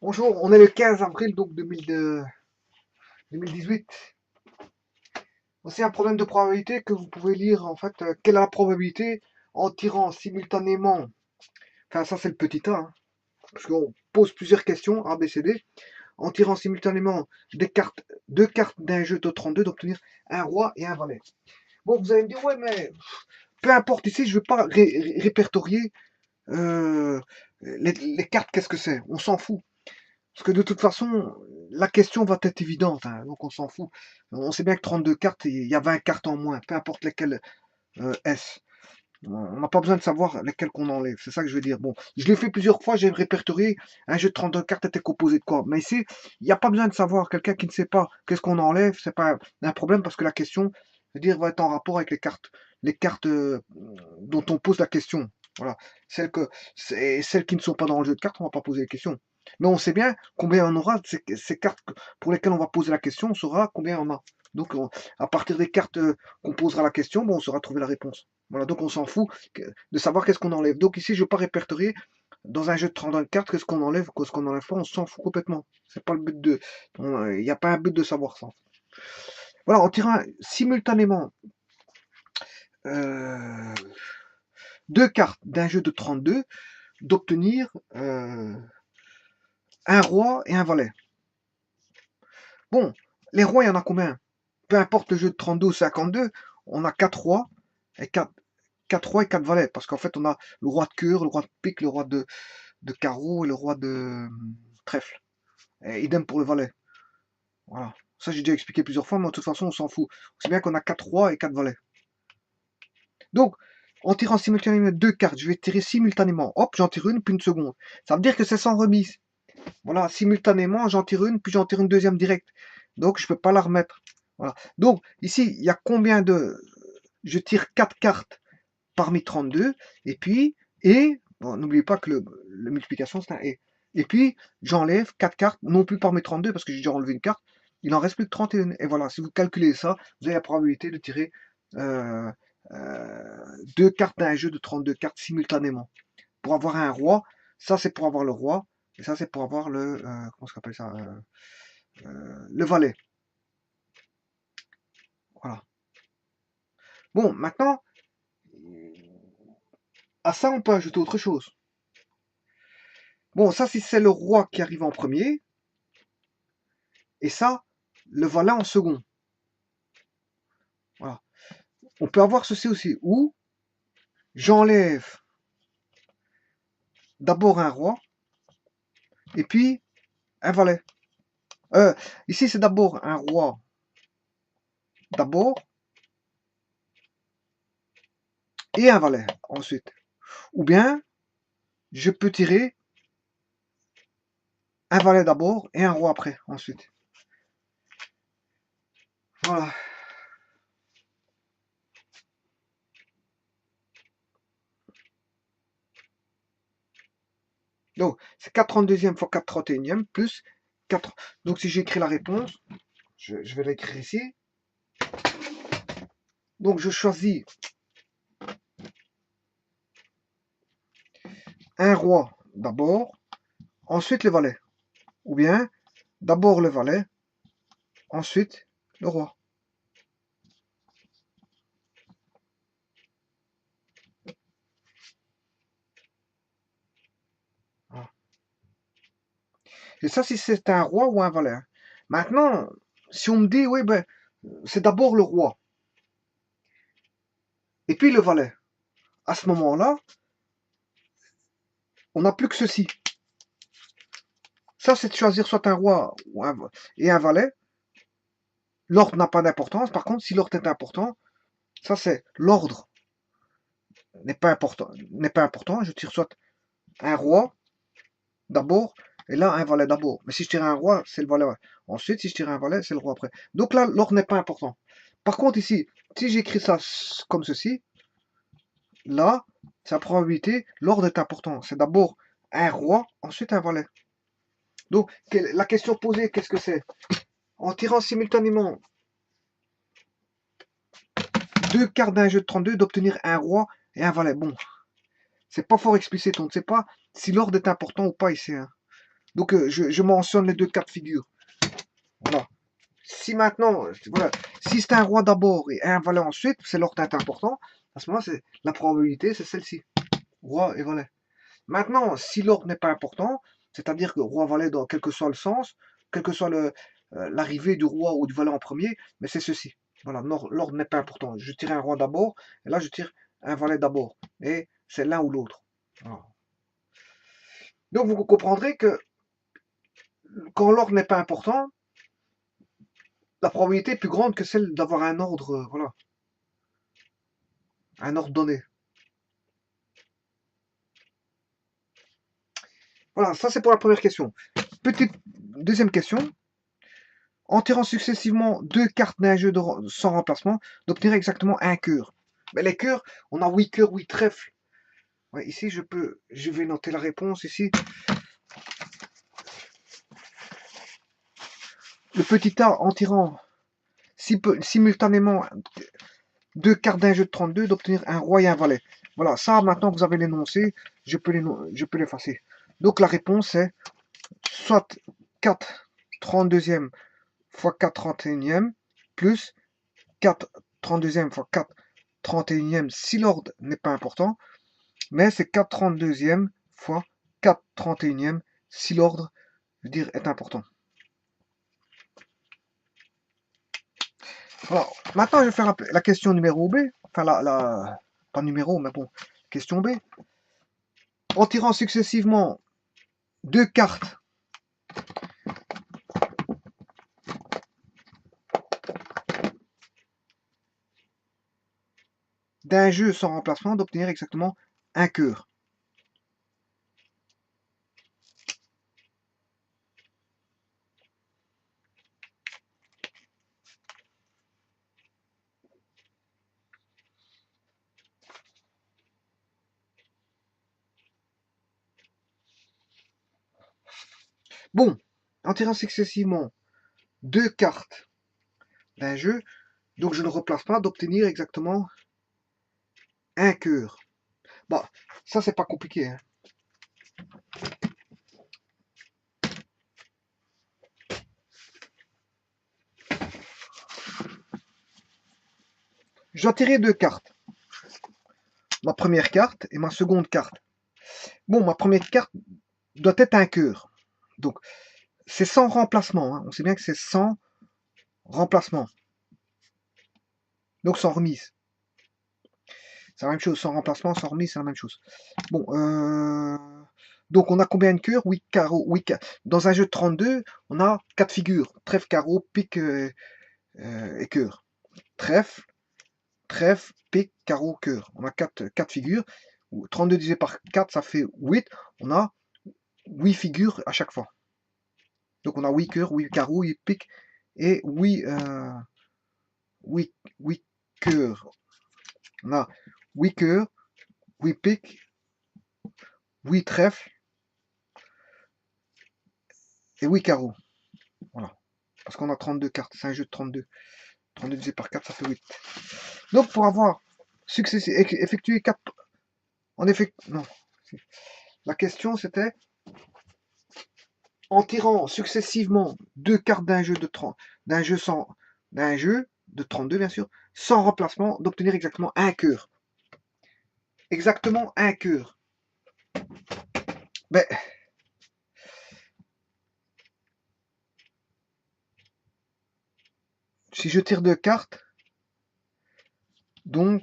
Bonjour, on est le 15 avril donc 2018. C'est un problème de probabilité que vous pouvez lire en fait. Quelle est la probabilité en tirant simultanément, enfin ça c'est le petit a, hein, parce qu'on pose plusieurs questions A, B, C, D, en tirant simultanément deux cartes d'un jeu de 32 d'obtenir un roi et un valet. Bon, vous allez me dire, ouais, mais peu importe ici, je ne veux pas répertorier les cartes, qu'est-ce que c'est? On s'en fout. Parce que de toute façon, la question va être évidente, hein, donc on s'en fout. On sait bien que 32 cartes, il y a 20 cartes en moins, peu importe lesquelles est-ce. On n'a pas besoin de savoir lesquelles qu'on enlève, c'est ça que je veux dire. Bon, je l'ai fait plusieurs fois, j'ai répertorié, un jeu de 32 cartes était composé de quoi. Mais ici, il n'y a pas besoin de savoir, quelqu'un qui ne sait pas qu'est-ce qu'on enlève, c'est pas un problème parce que la question, je veux dire, va être en rapport avec les cartes dont on pose la question. Voilà, celles qui ne sont pas dans le jeu de cartes, on va pas poser les questions. Mais on sait bien combien on aura de ces cartes pour lesquelles on va poser la question, on saura combien on a. Donc, à partir des cartes qu'on posera la question, bon, on saura trouver la réponse. Voilà, donc on s'en fout de savoir qu'est-ce qu'on enlève. Donc ici, je ne veux pas répertorier dans un jeu de 32 cartes qu'est-ce qu'on enlève, qu'est-ce qu'on enlève pas, on s'en fout complètement. C'est pas le but de. Il n'y a pas un but de savoir ça. Voilà, on tirant simultanément euh, deux cartes d'un jeu de 32, d'obtenir un roi et un valet. Bon, les rois, il y en a combien? Peu importe le jeu de 32 ou 52, on a 4 rois et 4 rois et 4 valets. Parce qu'en fait, on a le roi de cœur, le roi de pique, le roi de carreau et le roi de trèfle. Et idem pour le valet. Voilà. Ça, j'ai déjà expliqué plusieurs fois, mais de toute façon, on s'en fout. C'est bien qu'on a 4 rois et 4 valets. Donc, en tirant simultanément deux cartes, je vais tirer simultanément. Hop, j'en tire une, puis une seconde. Ça veut dire que c'est sans remise. Voilà, simultanément, j'en tire une, puis j'en tire une deuxième directe. Donc, je ne peux pas la remettre. Voilà. Donc, ici, il y a combien de... Je tire 4 cartes parmi 32. Et puis, bon, n'oubliez pas que la multiplication, c'est un et. Et puis, j'enlève 4 cartes, non plus parmi 32, parce que j'ai déjà enlevé une carte. Il en reste plus que 31. Et voilà, si vous calculez ça, vous avez la probabilité de tirer euh, deux cartes d'un jeu de 32 cartes simultanément. Pour avoir un roi, ça c'est pour avoir le roi, et ça c'est pour avoir comment ça s'appelle ça le valet. Voilà. Bon, maintenant, à ça on peut ajouter autre chose. Bon, ça si c'est le roi qui arrive en premier, et ça, le valet en second. Voilà. On peut avoir ceci aussi, où j'enlève d'abord un roi, et puis un valet. Ici c'est d'abord un roi, d'abord, et un valet ensuite. Ou bien, je peux tirer un valet d'abord et un roi après, ensuite. Voilà. Donc, c'est 4/32e fois 4/31e plus 4. Donc, si j'écris la réponse, je vais l'écrire ici. Donc, je choisis un roi d'abord, ensuite le valet. Ou bien, d'abord le valet, ensuite le roi. Voilà. Et ça, si c'est un roi ou un valet. Maintenant, si on me dit, oui, ben, c'est d'abord le roi, et puis le valet. À ce moment-là, on n'a plus que ceci. Ça, c'est de choisir soit un roi et un valet. L'ordre n'a pas d'importance. Par contre, si l'ordre est important, ça c'est l'ordre n'est pas important. Je tire soit un roi d'abord et là un valet d'abord. Mais si je tire un roi, c'est le valet. Ensuite, si je tire un valet, c'est le roi après. Donc là, l'ordre n'est pas important. Par contre, ici, si j'écris ça comme ceci, là, sa probabilité, l'ordre est important. C'est d'abord un roi, ensuite un valet. Donc, la question posée, qu'est-ce que c'est? En tirant simultanément deux cartes d'un jeu de 32, d'obtenir un roi et un valet. Bon, c'est pas fort explicite, on ne sait pas si l'ordre est important ou pas ici. Hein. Donc, je mentionne les deux cas de figure. Voilà. Si maintenant, voilà, si c'est un roi d'abord et un valet ensuite, c'est l'ordre est important. À ce moment, c'est la probabilité, c'est celle-ci. Roi et valet. Maintenant, si l'ordre n'est pas important, c'est-à-dire que roi-valet dans quel que soit le sens, quelle que soit l'arrivée du roi ou du valet en premier, mais c'est ceci. Voilà, l'ordre n'est pas important. Je tire un roi d'abord, et là je tire un valet d'abord. Et c'est l'un ou l'autre. Voilà. Donc vous comprendrez que quand l'ordre n'est pas important, la probabilité est plus grande que celle d'avoir un ordre, voilà, un ordre donné. Voilà, ça c'est pour la première question. Petite deuxième question. En tirant successivement deux cartes d'un jeu sans remplacement, d'obtenir exactement un cœur. Mais les cœurs, on a 8 cœurs, 8 trèfles. Ouais, ici, je vais noter la réponse ici. Le petit A en tirant simultanément deux cartes d'un jeu de 32, d'obtenir un roi et un valet. Voilà, ça maintenant vous avez l'énoncé, je peux l'effacer. Donc la réponse est soit 4 32e fois 4 31e plus 4 32e fois 4 31e si l'ordre n'est pas important, mais c'est 4 32e fois 4 31e si l'ordre, je veux dire, est important. Alors, maintenant, je vais faire la question numéro B, enfin pas numéro, mais bon, question B. En tirant successivement deux cartes d'un jeu sans remplacement, d'obtenir exactement un cœur. Bon, en tirant successivement deux cartes d'un jeu, donc je ne replace pas, d'obtenir exactement un cœur. Bon, ça c'est pas compliqué. Hein. Je dois tirer deux cartes. Ma première carte et ma seconde carte. Bon, ma première carte doit être un cœur. Donc, c'est sans remplacement. Hein. On sait bien que c'est sans remplacement. Donc, sans remise. C'est la même chose. Sans remplacement, sans remise, c'est la même chose. Bon, donc on a combien de cœurs? 8 carreaux. 8 Dans un jeu de 32, on a 4 figures. Trèfle, carreau, pique et cœur. Trèfle, pique, carreau, cœur. On a 4 figures. 32 divisé par 4, ça fait 8. On a 8 figures à chaque fois. Donc on a 8 cœurs, 8 carreaux, 8 piques et 8 cœurs. On a 8 cœurs, 8 piques, 8 trèfles et 8 carreaux. Voilà. Parce qu'on a 32 cartes. C'est un jeu de 32. 32 divisé par 4, ça fait 8. Donc pour avoir effectué 4... En effet... Non. La question c'était... En tirant successivement deux cartes d'un jeu de 30, d'un jeu de 32 bien sûr, sans remplacement, d'obtenir exactement un cœur. Exactement un cœur. Mais si je tire deux cartes, donc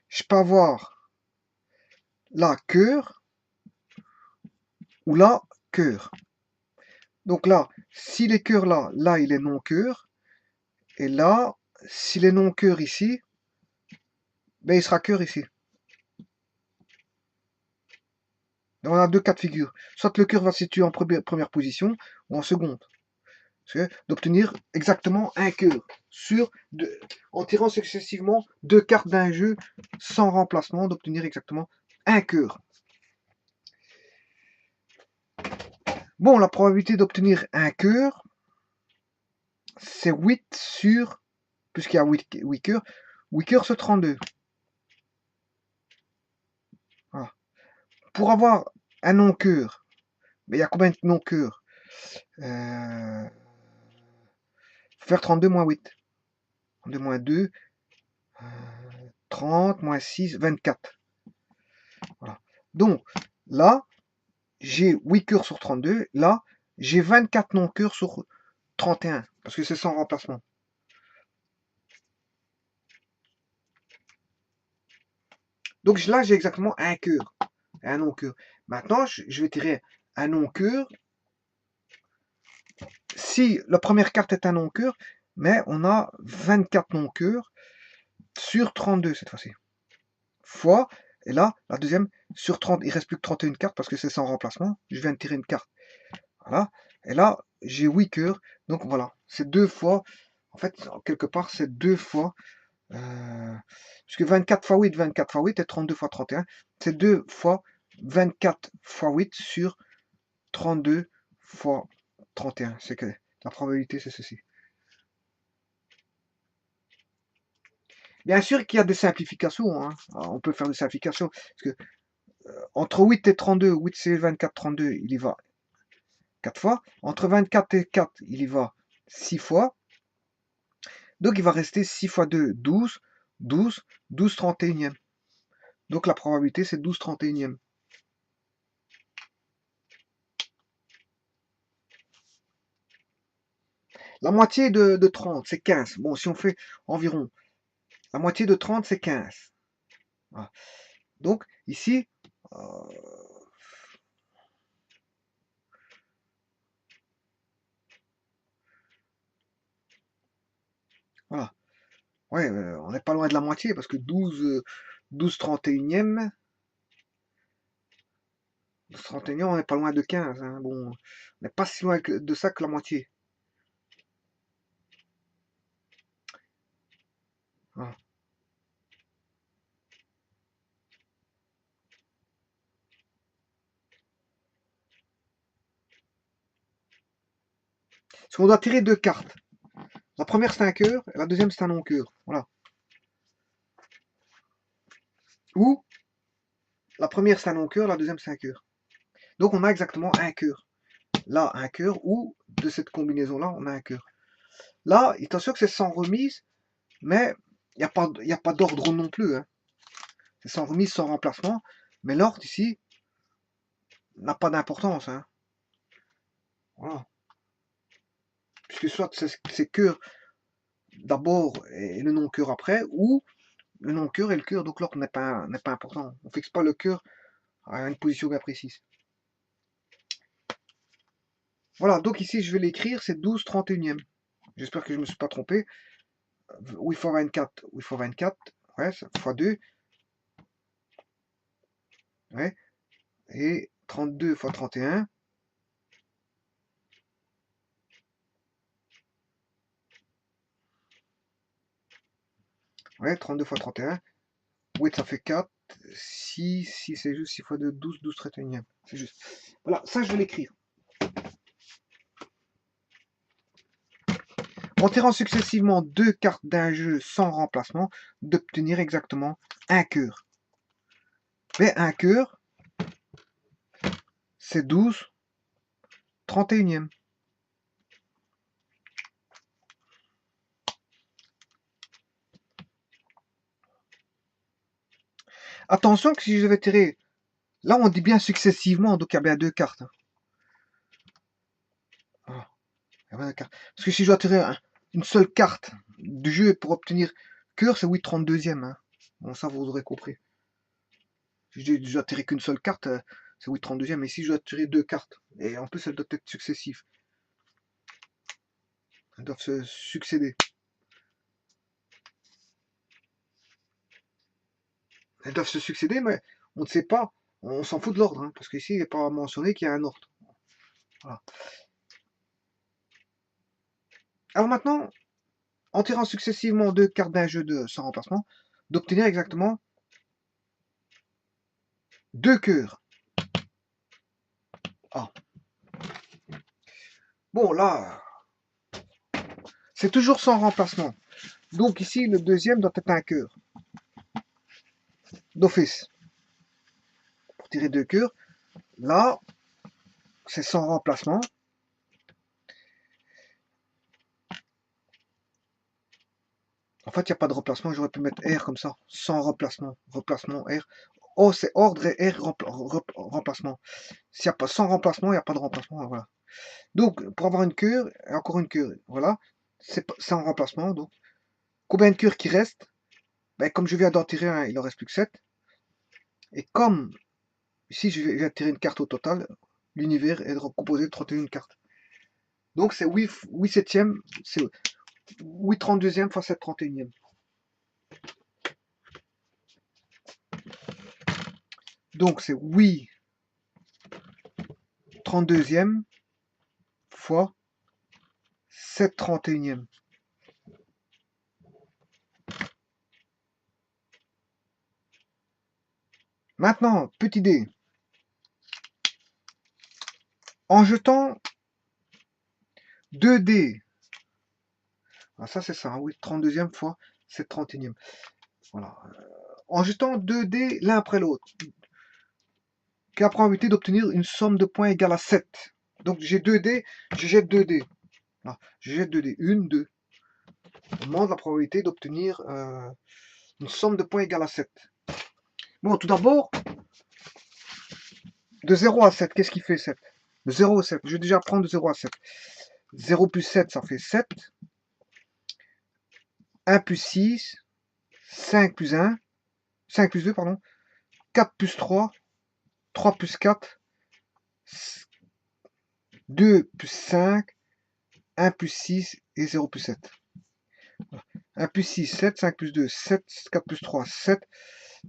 je peux avoir là cœur ou là cœur. Donc là, si les cœurs là, là il est non cœur, et là, s'il est non cœur ici, ben il sera cœur ici. Donc on a deux cas de figure. Soit le cœur va se situer en première position ou en seconde. D'obtenir exactement un cœur en tirant successivement deux cartes d'un jeu sans remplacement, d'obtenir exactement un cœur. Bon, la probabilité d'obtenir un cœur, c'est 8 sur, puisqu'il y a 8 cœurs, 8 cœurs sur 32. Voilà. Pour avoir un non-cœur. Mais il y a combien de non-cœurs? Faire 32 moins 8. 32 moins 2. 30 moins 6, 24. Voilà. Donc, là, j'ai 8 cœurs sur 32. Là, j'ai 24 non-cœurs sur 31. Parce que c'est sans remplacement. Donc là, j'ai exactement un cœur. Un non-cœur. Maintenant, je vais tirer un non-cœur. Si la première carte est un non-cœur, mais on a 24 non-cœurs sur 32 cette fois-ci. Fois, et là, la deuxième, sur 30, il reste plus que 31 cartes parce que c'est sans remplacement. Je viens de tirer une carte. Voilà. Et là, j'ai 8 cœurs. Donc voilà, c'est 2 fois. En fait, quelque part, c'est 2 fois. Puisque 24 fois 8, 24 fois 8 et 32 fois 31. C'est 2 fois 24 fois 8 sur 32 fois 31. C'est que la probabilité, c'est ceci. Bien sûr qu'il y a des simplifications. Hein. On peut faire des simplifications. Parce que entre 8 et 32, 8 c'est 24, 32, il y va 4 fois. Entre 24 et 4, il y va 6 fois. Donc il va rester 6 fois 2, 12, 12, 12 31e. Donc la probabilité c'est 12 31e. La moitié de 30, c'est 15. Bon, si on fait environ, la moitié de 30, c'est 15. Voilà. Donc, ici, voilà. Ouais, on n'est pas loin de la moitié, parce que 12, 12 31e, 12 31e, on n'est pas loin de 15. Hein. Bon, on n'est pas si loin de ça que la moitié. Voilà. Parce qu'on doit tirer deux cartes. La première c'est un cœur, et la deuxième c'est un non-cœur. Voilà. Ou la première c'est un non-cœur, la deuxième c'est un cœur. Donc on a exactement un cœur. Là, un cœur, ou de cette combinaison-là, on a un cœur. Là, attention que c'est sans remise, mais il n'y a pas d'ordre non plus. Hein. C'est sans remise, sans remplacement. Mais l'ordre ici n'a pas d'importance. Hein. Voilà. Puisque soit c'est cœur d'abord et le non-cœur après, ou le non-cœur et le cœur, donc l'ordre n'est pas important. On ne fixe pas le cœur à une position bien précise. Voilà, donc ici je vais l'écrire, c'est 12 31e. J'espère que je ne me suis pas trompé. 8 fois 24, 8 fois 24, ouais, fois 2, ouais, et 32 fois 31. Ouais, 32 fois 31. 8, ça fait 4. 6, 6, c'est juste 6 fois 2, 12, 12 31e. C'est juste. Voilà, ça je vais l'écrire. En tirant successivement deux cartes d'un jeu sans remplacement, d'obtenir exactement un cœur. Mais un cœur, c'est 12 31e. Attention que si je vais tirer, là on dit bien successivement, donc il y a bien deux cartes. Voilà. Parce que si je dois tirer une seule carte du jeu pour obtenir cœur, c'est 8 32e. Hein. Bon, ça vous aurez compris. Si je dois tirer qu'une seule carte, c'est 8 32e. Mais ici, je dois tirer deux cartes. Et en plus, elles doivent être successives. Elles doivent se succéder. Elles doivent se succéder, mais on ne sait pas. On s'en fout de l'ordre. Hein, parce qu'ici, il n'est pas mentionné qu'il y a un ordre. Voilà. Alors maintenant, en tirant successivement deux cartes d'un jeu sans remplacement, d'obtenir exactement deux cœurs. Ah. Bon, là, c'est toujours sans remplacement. Donc ici, le deuxième doit être un cœur. D'office. Pour tirer deux cœurs. Là, c'est sans remplacement. En fait, il n'y a pas de remplacement. J'aurais pu mettre R comme ça, sans remplacement. Remplacement R. O, c'est ordre et R, remplacement. S'il n'y a pas sans remplacement, il n'y a pas de remplacement. Voilà. Donc, pour avoir une cure, et encore une cure, voilà, c'est en remplacement. Donc, combien de cures qui restent? Ben, comme je viens d'en tirer un, il en reste plus que 7. Et comme ici, je viens de tirer une carte au total, l'univers est composé de 31 cartes. Donc, c'est 8 septièmes, c'est 8 32e fois 7 31e. Donc, c'est 8 32e fois 7 31e. Maintenant, petite idée. En jetant 2 dés, ah, ça c'est ça, hein, oui, 32e fois 7 31e. Voilà. En jetant 2 dés l'un après l'autre, qui a la probabilité d'obtenir une somme de points égale à 7. Donc j'ai 2 dés, je jette 2 dés. Là, je jette 2 dés. 1, 2. On demande la probabilité d'obtenir une somme de points égale à 7. Bon, tout d'abord, de 0 à 7, qu'est-ce qui fait 7? De 0 à 7, je vais déjà prendre de 0 à 7. 0 plus 7, ça fait 7. 1 plus 6, 5 plus 1, 5 plus 2, pardon, 4 plus 3, 3 plus 4, 2 plus 5, 1 plus 6 et 0 plus 7. 1 plus 6, 7, 5 plus 2, 7, 4 plus 3, 7,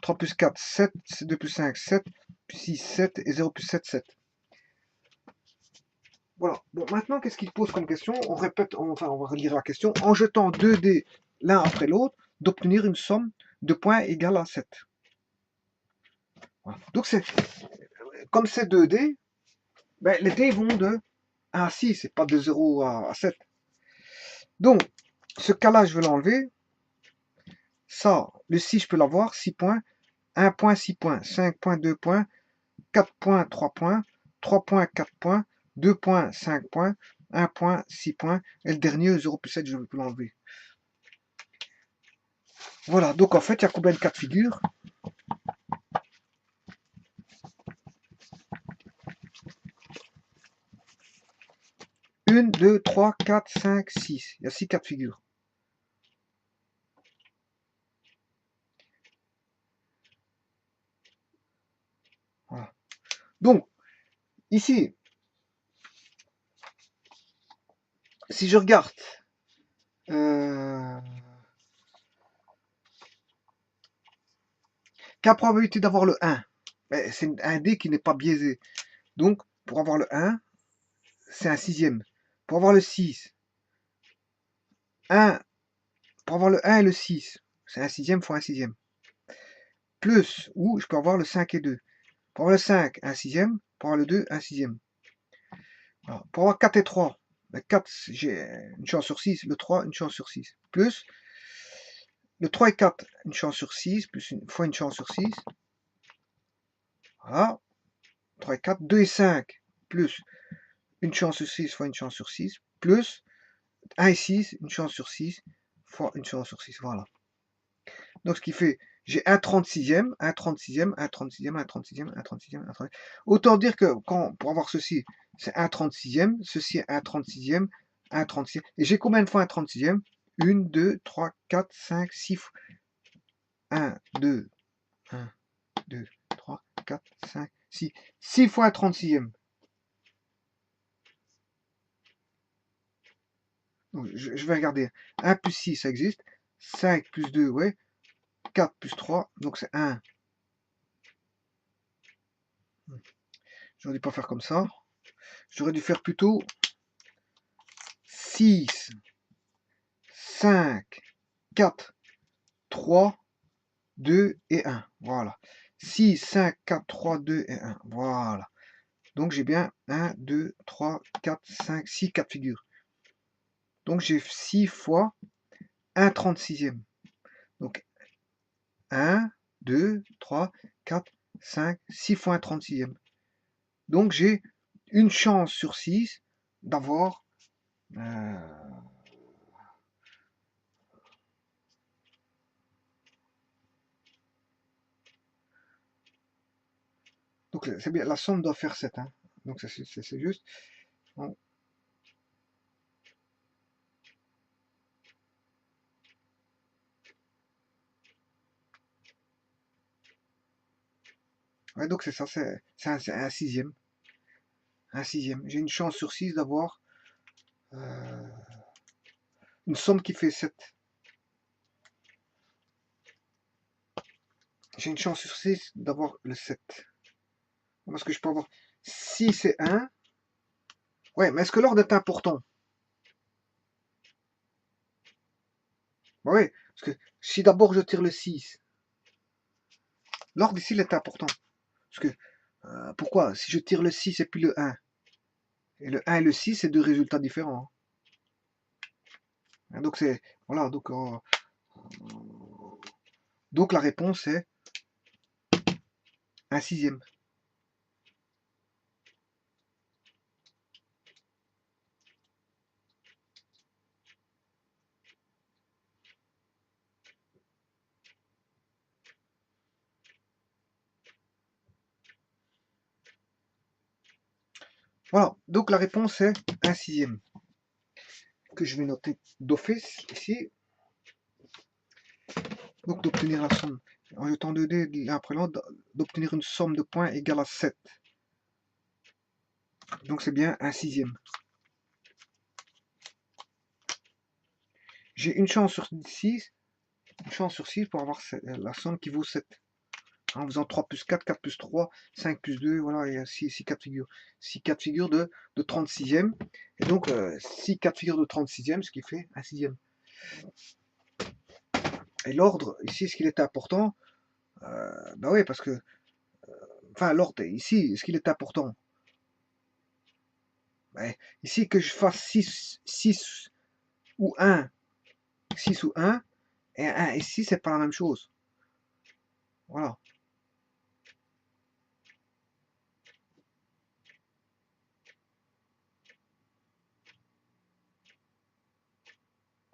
3 plus 4, 7, 2 plus 5, 7, plus 6, 7 et 0 plus 7, 7. Voilà. Bon, maintenant, qu'est-ce qu'il pose comme question? On répète, enfin, on va relire la question. En jetant 2 dés l'un après l'autre, d'obtenir une somme de points égale à 7. Voilà. Donc, comme c'est 2 dés, ben, les dés vont de 1 à 6, et pas de 0 à 7. Donc, ce cas-là, je vais l'enlever. Ça, le 6, je peux l'avoir, 6 points. 1 point, 6 points. 5 points, 2 points. 4 points, 3 points. 3 points, 4 points. 2 points, 5 points. 1 point, 6 points. Et le dernier, 0 plus 7, je peux l'enlever. Voilà, donc en fait, il y a combien de cas de figure? Une, 2, 3, 4, 5, 6. Il y a 6 cas de figure. Voilà. Donc, ici, si je regarde, quelle probabilité d'avoir le 1? Ben, c'est un dé qui n'est pas biaisé. Donc, pour avoir le 1, c'est un sixième. Pour avoir le 6, 1, pour avoir le 1 et le 6, c'est un sixième fois un sixième. Plus, ou je peux avoir le 5 et 2. Pour avoir le 5, un sixième. Pour avoir le 2, un sixième. Alors, pour avoir 4 et 3, le 4, j'ai une chance sur 6. Le 3, une chance sur 6. Plus, le 3 et 4, une chance sur 6, plus une fois une chance sur 6. Voilà. 3 et 4, 2 et 5, plus une chance sur 6 fois une chance sur 6, plus 1 et 6, une chance sur 6 fois une chance sur 6. Voilà. Donc, ce qui fait, j'ai un 36e, un 36e, un 36e, un 36e, un 36e, un 36e. Autant dire que pour avoir ceci, c'est un 36e, ceci est un 36e, un 36e. Et j'ai combien de fois un 36e? 1, 2, 3, 4, 5, 6 fois. 1, 2, 1, 2, 3, 4, 5, 6. 6 fois un 36e. Je vais regarder. 1 plus 6, ça existe. 5 plus 2, ouais. 4 plus 3, donc c'est 1. J'aurais dû pas faire comme ça. J'aurais dû faire plutôt 6, 5, 4, 3, 2 et 1. Voilà. 6, 5, 4, 3, 2 et 1. Voilà. Donc j'ai bien 1, 2, 3, 4, 5, 6 cas de figure. Donc j'ai 6 fois 1 36e. Donc 1, 2, 3, 4, 5, 6 fois 1 36e. Donc j'ai une chance sur 6 d'avoir donc c'est bien, la somme doit faire 7, hein. Donc c'est juste. Bon. Ouais, donc c'est ça, c'est un sixième. Un sixième. J'ai une chance sur 6 d'avoir une somme qui fait 7. J'ai une chance sur 6 d'avoir le 7. Parce que je peux avoir 6 et 1. Ouais, mais est-ce que l'ordre est important? Bah oui, parce que si d'abord je tire le 6, l'ordre ici il est important. Parce que, pourquoi? Si je tire le 6 et puis le 1, et le 1 et le 6, c'est deux résultats différents, hein. Donc c'est, voilà, donc la réponse est un sixième. Voilà, donc la réponse est un sixième. Que je vais noter d'office ici. Donc d'obtenir la somme, en jetant 2 dés l'un après l'autre, d'obtenir une somme de points égale à 7. Donc c'est bien un sixième. J'ai une chance sur 6, une chance sur 6 pour avoir la somme qui vaut 7. En faisant 3 plus 4, 4 plus 3, 5 plus 2, voilà, il y a 6 4 figures. 6 4 figures de 36e. Et donc 6 4 figures de 36e, ce qui fait un sixième. Et l'ordre, ici, est-ce qu'il était important? Ben oui, parce que, enfin, l'ordre, ici, est-ce qu'il est important? Ben, ici, que je fasse 6 ou 1, 6 ou 1, et 1 et 6, c'est pas la même chose. Voilà.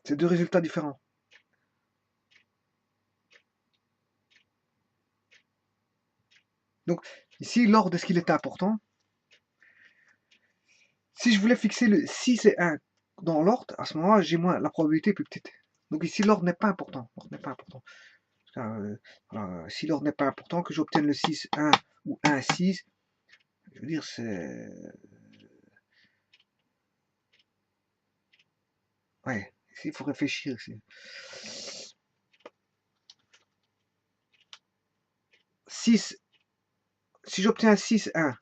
C'est deux résultats différents. Donc, ici, l'ordre, est-ce qu'il était important? Si je voulais fixer le 6 et 1 dans l'ordre, à ce moment-là, j'ai moins la probabilité est plus petite. Donc ici, l'ordre n'est pas important. L'ordre n'est pas important. Si l'ordre n'est pas important, que j'obtienne le 6, 1 ou 1, 6, je veux dire, c'est... Ouais, ici, il faut réfléchir. 6, si j'obtiens 6, 1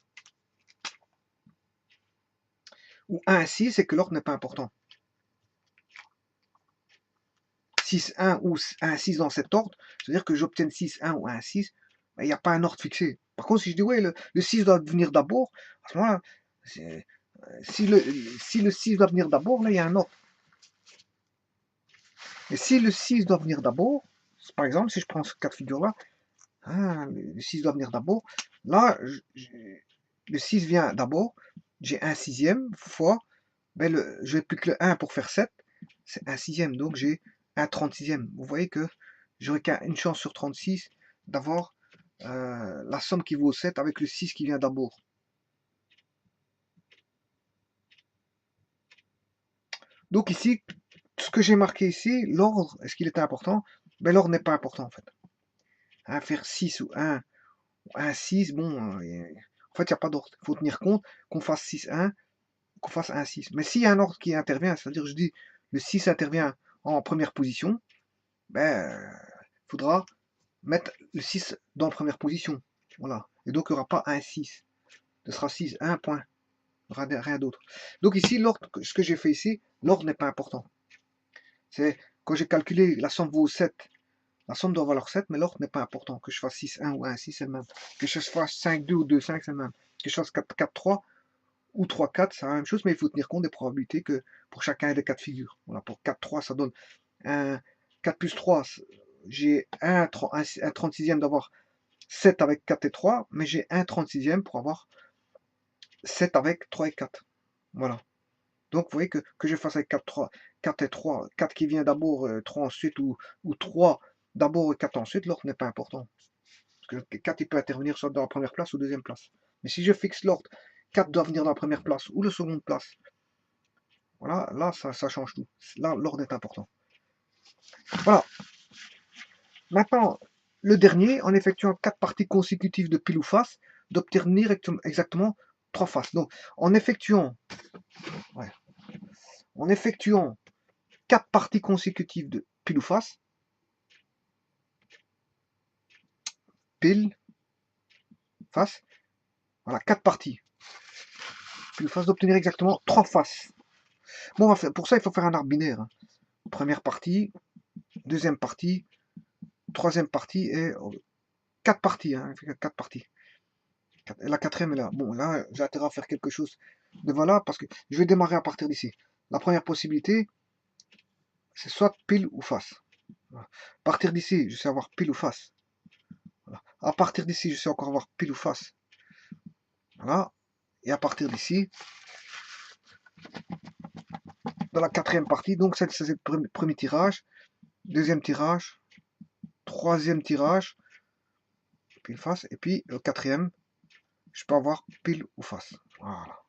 ou 1, 6, c'est que l'ordre n'est pas important. 6, 1 ou 1, 6 dans cet ordre, c'est-à-dire que j'obtienne 6, 1 ou 1, 6, il n'y a pas un ordre fixé. Par contre, si je dis, ouais, le 6 doit venir d'abord, à ce moment-là, si le 6 doit venir d'abord, là, il y a un ordre. Et si le 6 doit venir d'abord, par exemple, si je prends ce cas de figure-là, hein, le 6 doit venir d'abord, là, le 6 vient d'abord, j'ai un sixième fois, ben je n'ai plus que le 1 pour faire 7, c'est un sixième, donc j'ai un 36e. Vous voyez que j'aurais qu'une chance sur 36 d'avoir la somme qui vaut 7 avec le 6 qui vient d'abord. Donc ici, ce que j'ai marqué ici, l'ordre, est-ce qu'il était important? Ben l'ordre n'est pas important en fait. Hein, faire 6 ou 1 ou 1, 6, bon, en fait, il n'y a pas d'ordre. Il faut tenir compte qu'on fasse 6, 1, qu'on fasse 1, 6. Mais s'il y a un ordre qui intervient, c'est-à-dire je dis le 6 intervient en première position, ben, il faudra mettre le 6 dans la première position. Voilà. Et donc il n'y aura pas 1, 6. Ce sera 6, 1 point. Il n'y aura rien d'autre. Donc ici, l'ordre, ce que j'ai fait ici, l'ordre n'est pas important. C'est quand j'ai calculé la somme vaut 7, la somme doit valoir 7, mais l'ordre n'est pas important. Que je fasse 6, 1 ou 1, 6, c'est le même. Que je fasse 5, 2 ou 2, 5, c'est le même. Que je fasse 4, 4, 3 ou 3, 4, c'est la même chose, mais il faut tenir compte des probabilités que pour chacun des cas de figure. Voilà, pour 4, 3, ça donne un 4 plus 3, j'ai un 36e d'avoir 7 avec 4 et 3, mais j'ai un 36e pour avoir 7 avec 3 et 4. Voilà. Donc, vous voyez que je fasse avec 4, 3, 4 et 3, 4 qui vient d'abord, 3 ensuite, ou 3 d'abord et 4 ensuite, l'ordre n'est pas important. Parce que 4, il peut intervenir soit dans la première place ou deuxième place. Mais si je fixe l'ordre, 4 doit venir dans la première place ou la seconde place. Voilà, là, ça change tout. Là, l'ordre est important. Voilà. Maintenant, le dernier, en effectuant 4 parties consécutives de pile ou face, d'obtenir exactement 3 faces. Donc, en effectuant 4 parties consécutives de pile ou face, pile, face, voilà, 4 parties. Pile ou face, d'obtenir exactement 3 faces. Bon, pour ça, il faut faire un arbre binaire. Hein. Première partie, deuxième partie, troisième partie et 4 parties. Hein, 4 parties. La quatrième est là. Bon, là, j'ai intérêt à faire quelque chose de voilà, parce que je vais démarrer à partir d'ici. La première possibilité, c'est soit pile ou face. Voilà. À partir d'ici, je sais avoir pile ou face. Voilà. À partir d'ici, je sais encore avoir pile ou face. Voilà. Et à partir d'ici, dans la quatrième partie, donc c'est le premier tirage, deuxième tirage, troisième tirage, pile face, et puis le quatrième, je peux avoir pile ou face. Voilà.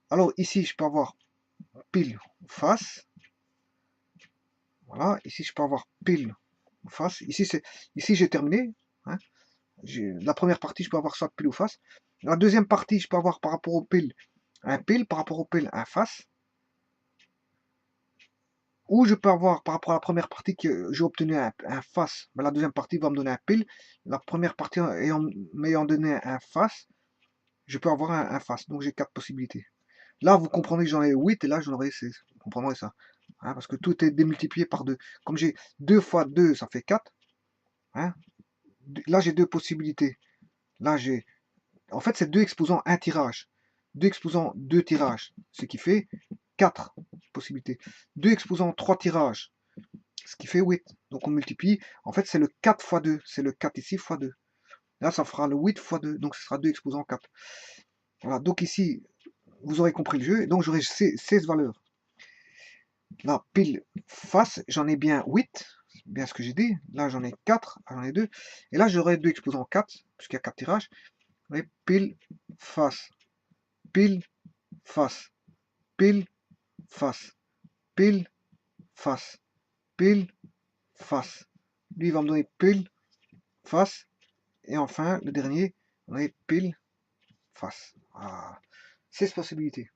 Alors ici, je peux avoir pile ou face. Voilà, ici je peux avoir pile ou face. Ici j'ai terminé. Hein. La première partie, je peux avoir soit pile ou face. La deuxième partie, je peux avoir par rapport au pile un pile, par rapport au pile un face. Ou je peux avoir par rapport à la première partie que j'ai obtenu un face, mais la deuxième partie va me donner un pile. La première partie m'ayant donné un face, je peux avoir un face. Donc j'ai 4 possibilités. Là, vous comprenez que j'en ai 8 et là j'en aurai 16. Vous comprendrez ça. Hein, parce que tout est démultiplié par 2. Comme j'ai 2 fois 2, ça fait 4. Hein. Là, j'ai 2 possibilités. Là, j'ai. En fait, c'est 2 exposants un tirage. 2 exposants 2 tirages. Ce qui fait 4 possibilités. 2 exposants 3 tirages. Ce qui fait 8. Donc on multiplie. En fait, c'est le 4 fois 2. C'est le 4 ici fois 2. Là, ça fera le 8 fois 2. Donc ce sera 2 exposants 4. Voilà. Donc ici, vous aurez compris le jeu. Et donc j'aurai 16 valeurs. Là, pile face, j'en ai bien 8. C'est bien ce que j'ai dit. Là, j'en ai 4. J'en ai 2. Et là, j'aurai 2 exposants 4. Puisqu'il y a 4 tirages. Et pile face. Pile face. Pile face. Pile face. Pile face. Lui, il va me donner pile face. Et enfin, le dernier, on a pile face. Ah, 16 possibilités.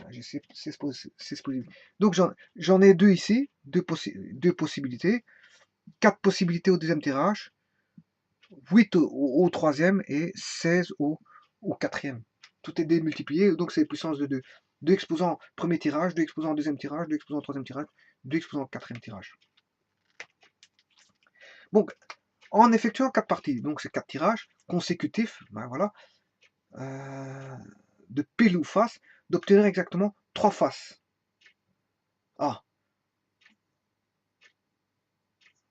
J'ai 16 possibilités. Donc j'en ai 2 ici, 2 possibilités, 4 possibilités au deuxième tirage, 8 au troisième et 16 au quatrième. Tout est démultiplié, donc c'est puissance de 2. 2 exposants premier tirage, 2 exposants deuxième tirage, 2 exposants troisième tirage, 2 exposants quatrième tirage. Donc, en effectuant 4 parties, donc c'est 4 tirages consécutifs, ben voilà, de pile ou face, d'obtenir exactement 3 faces. Ah.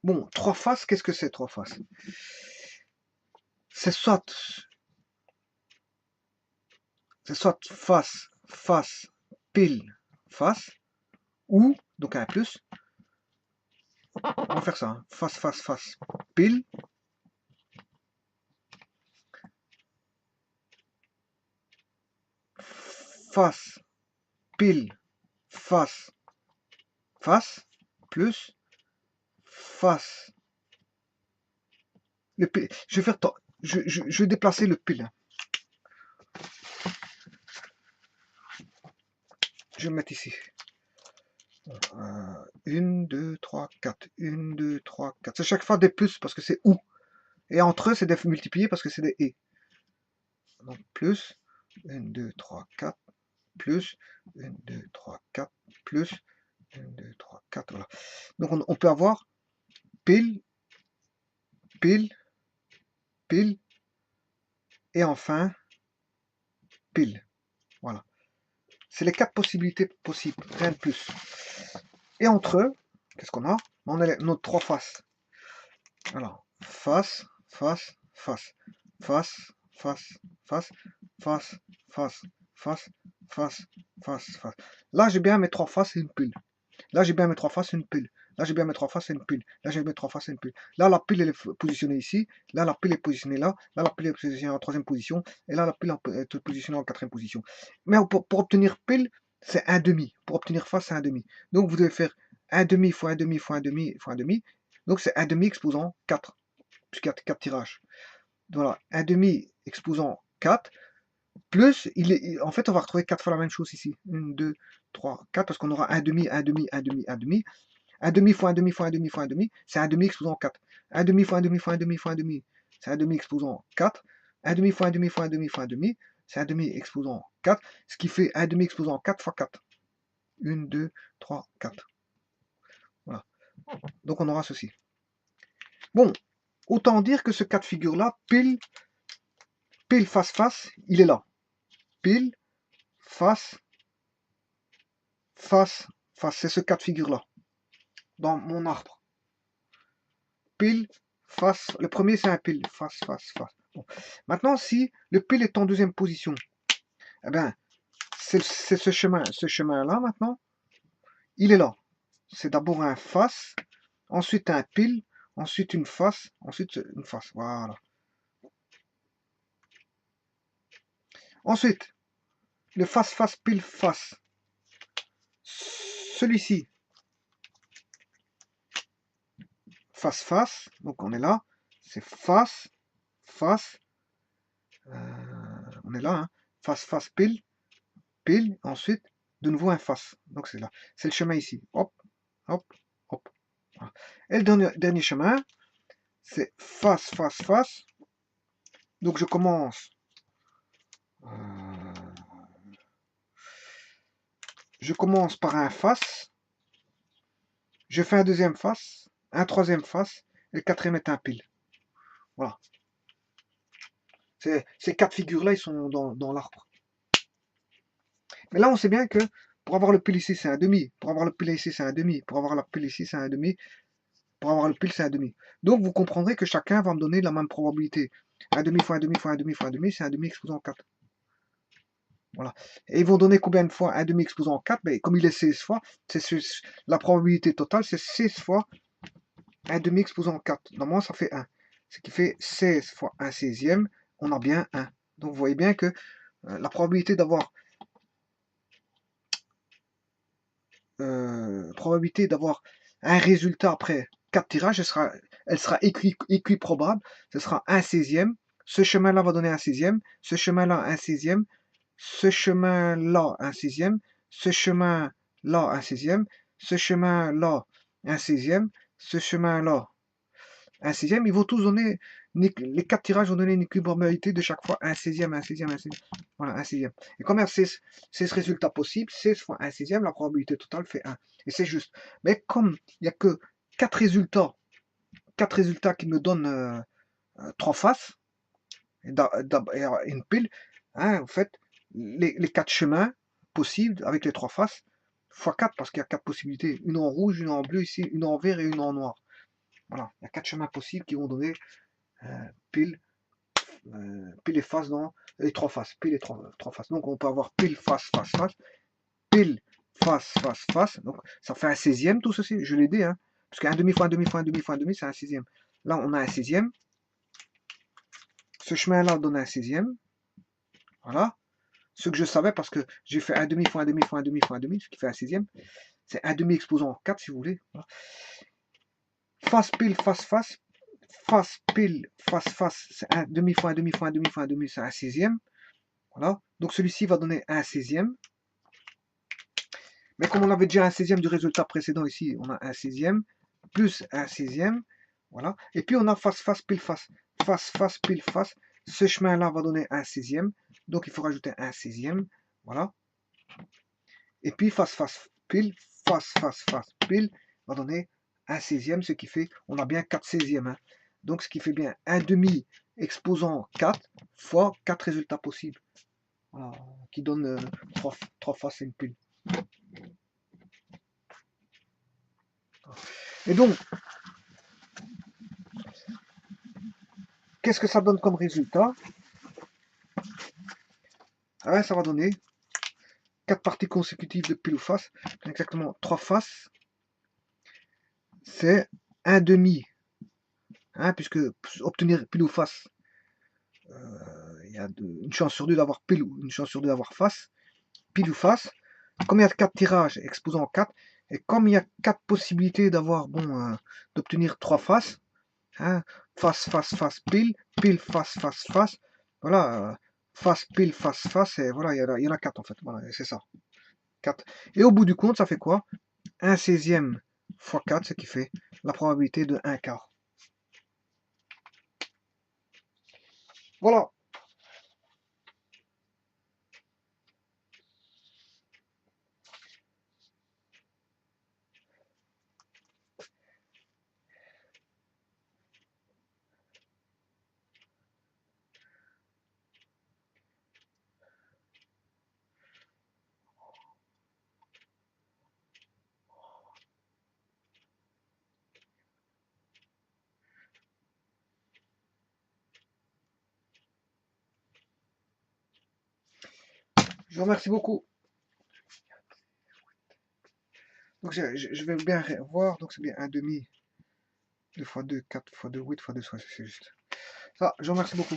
Bon, 3 faces, qu'est-ce que c'est 3 faces? C'est soit face, face, pile, face, ou, donc un plus, on va faire ça, hein, face, face, face, pile, face, pile, face, face, plus, face. Le pile. Je vais faire je vais déplacer le pile. Je vais me mettre ici. 1, 2, 3, 4. 1, 2, 3, 4. C'est chaque fois des plus parce que c'est ou. Et entre eux, c'est des multipliés parce que c'est des et. Donc plus 1, 2, 3, 4. Plus 1, 2, 3, 4. Plus 1, 2, 3, 4. Voilà. Donc on peut avoir pile, pile, pile. Et enfin pile. Voilà. C'est les 4 possibilités possibles. Rien de plus. Et entre eux, qu'est-ce qu'on a? On a nos 3 faces. Alors, face, face, face, face, face, face, face, face, face, face, face, face. Là, j'ai bien mes trois faces et une pile. Là, j'ai bien mes trois faces et une pile. Là, j'ai bien mes trois faces et une pile. Là, j'ai mes trois faces et une pile. Là, la pile elle est positionnée ici. Là, la pile est positionnée là. Là, la pile est positionnée en troisième position. Et là, la pile est positionnée en quatrième position. Mais pour obtenir pile, c'est un demi. Pour obtenir face, c'est un demi. Donc, vous devez faire un demi fois un demi fois un demi fois un demi. Donc, c'est un demi exposant 4. Puisqu'il y a 4 tirages. Voilà, un demi exposant 4. Plus, en fait, on va retrouver 4 fois la même chose ici. 1, 2, 3, 4, parce qu'on aura un demi, un demi, un demi, un demi. Un demi fois un demi fois un demi fois un demi, c'est un demi exposant 4. Un demi fois un demi fois un demi fois un demi, c'est un demi exposant 4. Un demi fois un demi fois un demi fois un demi, c'est un demi exposant 4. Ce qui fait un demi exposant 4 fois 4. 1, 2, 3, 4. Voilà. Donc on aura ceci. Bon, autant dire que ce cas de figure-là, pile face face, il est là. Pile face face face, c'est ce cas de figure-là. Dans mon arbre. Pile face, le premier c'est un pile, face, face, face. Bon. Maintenant, si le pile est en deuxième position, eh bien, c'est ce chemin-là maintenant, il est là. C'est d'abord un face, ensuite un pile, ensuite une face, ensuite une face. Voilà. Ensuite, le face, face, pile, face. Celui-ci, face, face, donc on est là, c'est face, face, on est là, hein, face, face, pile, pile, ensuite, de nouveau un face. Donc c'est là. C'est le chemin ici. Hop, hop, hop. Voilà. Et le dernier chemin, c'est face, face, face. Donc je commence. Je commence par un face. Je fais un deuxième face, un troisième face, et le quatrième est un pile. Voilà. Ces quatre figures-là, ils sont dans l'arbre. Mais là, on sait bien que pour avoir le pile ici, c'est un demi. Pour avoir le pile ici, c'est un demi. Pour avoir la pile ici, c'est un demi. Pour avoir le pile, c'est un demi. Donc, vous comprendrez que chacun va me donner la même probabilité. Un demi fois un demi fois un demi fois un demi, c'est un demi exposant 4. Voilà. Et ils vont donner combien de fois un demi exposant 4? Mais comme il est 16 fois, la probabilité totale, c'est 16 fois un demi exposant 4. Normalement, ça fait 1. Ce qui fait 16 fois 1 16e, on a bien 1. Donc, vous voyez bien que la probabilité d'avoir un résultat après 4 tirages, elle sera équiprobable. Ce sera 1 16e. Ce chemin-là va donner un 16e. Ce chemin-là, un 16e. Ce chemin-là, un 16e. Ce chemin-là, un 16e. Ce chemin-là, un 16e. Ce chemin-là, un 16e. Ils vont tous donner, les 4 tirages vont donner une équiprobabilité de chaque fois un 16e, un 16e, un 16e. Voilà, un 16e. Et comme il y a 16 résultats possibles, 16 fois un 16e, la probabilité totale fait 1. Et c'est juste. Mais comme il n'y a que 4 résultats qui me donnent 3 faces, et une pile, hein, en fait, les 4 chemins possibles avec les 3 faces, fois 4, parce qu'il y a 4 possibilités. Une en rouge, une en bleu ici, une en vert et une en noir. Voilà, il y a 4 chemins possibles qui vont donner pile, pile et face dans les 3 faces. Pile et 3 faces. Donc on peut avoir pile, face, face, face. Pile, face, face, face. Donc ça fait un 16e tout ceci. Je l'ai dit, hein. Parce qu'un demi fois un demi fois un demi fois un demi, c'est un 16e. Là, on a un 16e. Ce chemin-là donne un 16e. Voilà. Ce que je savais parce que j'ai fait un demi fois un demi fois un demi fois un demi, ce qui fait un 16e. C'est un demi exposant 4 si vous voulez. Voilà. Face, pile, face, face. Face, pile, face, face. C'est un demi fois un demi fois un demi fois un demi, c'est un 16e. Voilà. Donc celui-ci va donner un 16e. Mais comme on avait déjà un 16e du résultat précédent ici, on a un 16e, plus un 16e. Voilà. Et puis on a face, face, pile, face. Face, face, pile, face. Ce chemin-là va donner un 16e. Donc il faut rajouter un 16e. Voilà. Et puis face, face, pile, face, face, face, pile va donner un 16e, ce qui fait, on a bien 4 16e. Hein. Donc ce qui fait bien un demi exposant 4 fois 4 résultats possibles. Voilà, qui donne 3 faces et une pile. Et donc, qu'est-ce que ça donne comme résultat? ouais, ça va donner 4 parties consécutives de pile ou face. Exactement 3 faces. C'est un demi. Hein, puisque obtenir pile ou face, il y a une chance sur deux d'avoir pile ou une chance sur deux d'avoir face. Pile ou face. Comme il y a 4 tirages exposant 4, et comme il y a 4 possibilités d'avoir, bon, d'obtenir 3 faces, hein, face, face, face, pile, pile, face, face, face, voilà, face, pile, face, face, et voilà, il y en a 4 en fait, voilà, c'est ça. 4. Et au bout du compte, ça fait quoi? 1/16 fois 4, ce qui fait la probabilité de 1 quart. Voilà. Je vous remercie beaucoup. Donc je vais bien voir, donc c'est bien 1 demi, 2 fois 2, 4 fois 2, 8 fois 2, c'est juste. Ça, je vous remercie beaucoup.